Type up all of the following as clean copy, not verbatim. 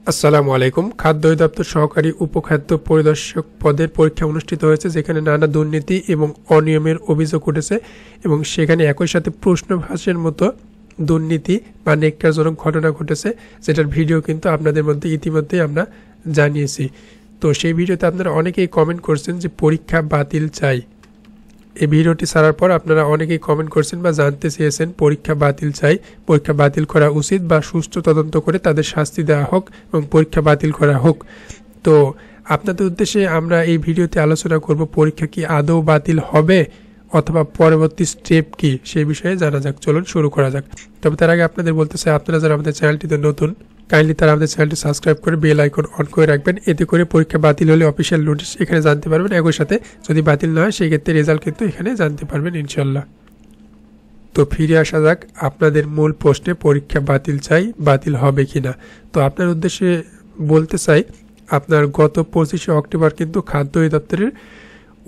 আসসালামু আলাইকুম। খাদ্য অধিদপ্তর সহকারী উপখাদ্য পরিদর্শক পদের পরীক্ষা অনুষ্ঠিত হয়েছে, যেখানে নানা দুর্নীতি এবং অনিয়মের অভিযোগ উঠেছে এবং সেখানে একই সাথে প্রশ্ন ফাঁসের মতো দুর্নীতি বা নেককারজনক ঘটনা ঘটেছে, যেটার ভিডিও কিন্তু আপনাদের মধ্যে ইতিমধ্যেই আমরা জানিয়েছি। তো সেই ভিডিওতে আপনারা অনেকেই কমেন্ট করছেন যে পরীক্ষা বাতিল চাই। এই ভিডিওটি ছাড়ার পর আপনারা অনেকেই কমেন্ট করছেন বা জানতে চেয়েছেন পরীক্ষা বাতিল চাই, পরীক্ষা বাতিল করা উচিত বা সুষ্ঠু তদন্ত করে তাদের শাস্তি দেওয়া হোক এবং পরীক্ষা বাতিল করা হোক। তো আপনাদের উদ্দেশ্যে আমরা এই ভিডিওতে আলোচনা করব পরীক্ষা কি আদৌ বাতিল হবে অথবা পরবর্তী স্টেপ কি, সেই বিষয়ে জানা যাক। চলুন শুরু করা যাক। তবে তার আগে আপনাদের বলতে চাই, আপনারা যারা আমাদের চ্যানেলটিতে নতুন, কাইন্ডলি তারা আমাদের চ্যানেলটি সাবস্ক্রাইব করে বেল আইকন অন করে রাখবেন। এতে করে পরীক্ষা বাতিল হলে অফিসিয়াল নোটিশ এখানে জানতে পারবেন, একই সাথে যদি বাতিল না হয় সেই ক্ষেত্রে রেজাল্ট কিন্তু এখানে জানতে পারবেন ইনশাল্লাহ। তো ফিরে আসা যাক আপনাদের মূল প্রশ্নে, পরীক্ষা বাতিল চাই, বাতিল হবে কিনা। তো আপনার উদ্দেশ্যে বলতে চাই, আপনার গত 25শে অক্টোবর কিন্তু খাদ্য অধিদপ্তরের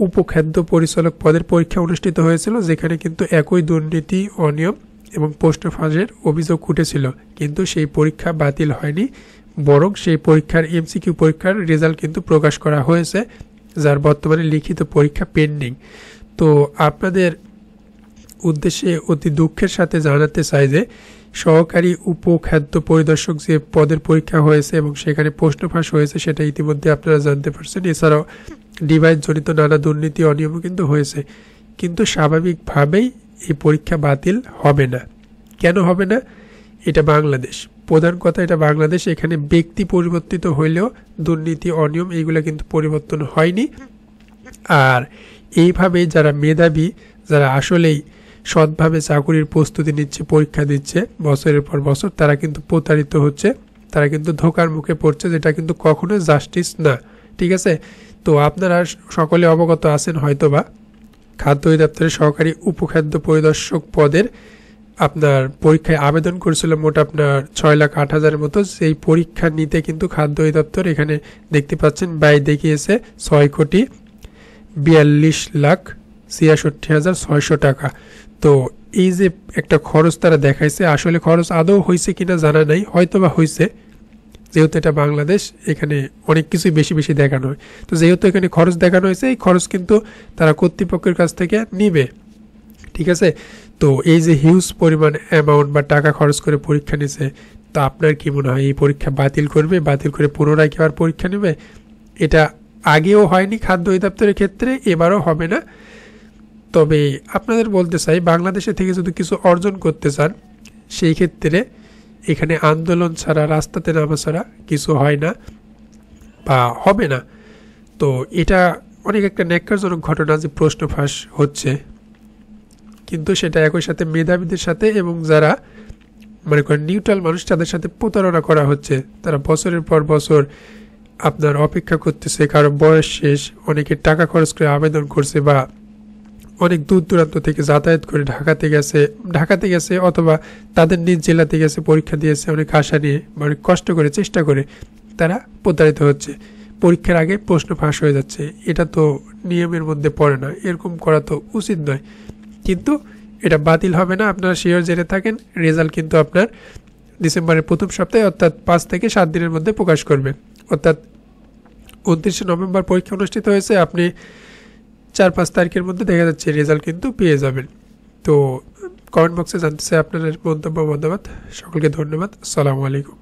উপখাদ্য পরিচালক পদের পরীক্ষা অনুষ্ঠিত হয়েছিল, যেখানে কিন্তু একই দুর্নীতি, অনিয়ম এবং প্রশ্ন ফাঁসের অভিযোগ উঠেছিল। কিন্তু সেই পরীক্ষা বাতিল হয়নি, বরং সেই পরীক্ষার এমসিকিউ পরীক্ষার রেজাল্ট কিন্তু প্রকাশ করা হয়েছে, যার বর্তমানে লিখিত পরীক্ষা পেন্ডিং। তো আপনাদের উদ্দেশ্যে অতি দুঃখের সাথে জানাতে চাই যে সহকারী উপখাদ্য পরিদর্শক যে পদের পরীক্ষা হয়েছে এবং সেখানে প্রশ্ন ফাঁস হয়েছে, সেটা ইতিমধ্যে আপনারা জানতে পারছেন। এছাড়াও ডিভাইস জনিত নানা দুর্নীতি, অনিয়মও কিন্তু হয়েছে। কিন্তু স্বাভাবিকভাবেই এই পরীক্ষা বাতিল হবে না। কেন হবে না? এটা বাংলাদেশ, প্রধান কথা এটা বাংলাদেশ। এখানে ব্যক্তি পরিবর্তিত হইলেও দুর্নীতি, অনিয়ম এইগুলো কিন্তু পরিবর্তন হয়নি। আর এইভাবে যারা মেধাবী, যারা আসলেই সৎভাবে চাকুরির প্রস্তুতি নিচ্ছে, পরীক্ষা দিচ্ছে বছরের পর বছর, তারা কিন্তু প্রতারিত হচ্ছে, তারা কিন্তু ধোকার মুখে পড়ছে, যেটা কিন্তু কখনোই জাস্টিস না। ঠিক আছে? তো আপনারা সকলে অবগত আছেন হয়তোবা, খাদ্য অধিদপ্তরের সহকারী উপখাদ্য পরিদর্শক পদের আপনার পরীক্ষায় আবেদন করেছিল মোট আপনার 6,08,000-এর মতো। সেই পরীক্ষা নিতে কিন্তু খাদ্য অধিদপ্তর এখানে দেখতে পাচ্ছেন ব্যয় দেখিয়েছে 6,42,66,600 টাকা। তো এই যে একটা খরচ তারা দেখাইছে, আসলে খরচ আদৌ হয়েছে কিনা জানা নাই, হয়তোবা হয়েছে, যেহেতু এটা বাংলাদেশ, এখানে অনেক কিছুই বেশি বেশি দেখানো হয়। তো যেহেতু এখানে খরচ দেখানো হয়েছে, এই খরচ কিন্তু তারা কর্তৃপক্ষের কাছ থেকে নিবে। ঠিক আছে? তো এই যে হিউজ পরিমাণ অ্যামাউন্ট বা টাকা খরচ করে পরীক্ষা নিছে, তো আপনার কি মনে হয় এই পরীক্ষা বাতিল করবে, বাতিল করে পুনরায় কি আর পরীক্ষা নেবে? এটা আগেও হয়নি খাদ্য অধিদপ্তরের ক্ষেত্রে, এবারও হবে না। তবে আপনাদের বলতে চাই, বাংলাদেশে থেকে যদি কিছু অর্জন করতে চান, সেই ক্ষেত্রে এখানে আন্দোলন ছাড়া, রাস্তাতে নামা ছাড়া কিছু হয় না বা হবে না। তো এটা অনেক একটা ন্যাক্কারজনক ঘটনা যে প্রশ্ন ফাঁস হচ্ছে, কিন্তু সেটা একই সাথে মেধাবীদের সাথে এবং যারা মনে করেন নিউট্রাল মানুষ, তাদের সাথে প্রতারণা করা হচ্ছে। তারা বছরের পর বছর আপনার অপেক্ষা করতেছে, কারো বয়স শেষ, অনেকে টাকা খরচ করে আবেদন করছে বা অনেক দূর দূরান্ত থেকে যাতায়াত করে ঢাকাতে গেছে অথবা তাদের নিজ জেলাতে গেছে, পরীক্ষা দিয়েছে অনেক আশা নিয়ে, অনেক কষ্ট করে, চেষ্টা করে, তারা প্রতারিত হচ্ছে। পরীক্ষার আগে প্রশ্ন ফাঁস হয়ে যাচ্ছে। এটা তো নিয়মের মধ্যে পড়ে না, এরকম করা তো উচিত নয়। কিন্তু এটা বাতিল হবে না, আপনারা শিওর জেনে থাকেন। রেজাল্ট কিন্তু আপনার ডিসেম্বরের প্রথম সপ্তাহে, অর্থাৎ 5 থেকে 7 দিনের মধ্যে প্রকাশ করবে। অর্থাৎ 29শে নভেম্বর পরীক্ষা অনুষ্ঠিত হয়েছে, আপনি 4-5 তারিখের মধ্যে দেখা যাচ্ছে রেজাল্ট কিন্তু পেয়ে যাবেন। তো কমেন্ট বক্সে জানতে চাই আপনাদের মন্তব্য, মতামত। সকলকে ধন্যবাদ। আসসালামু আলাইকুম।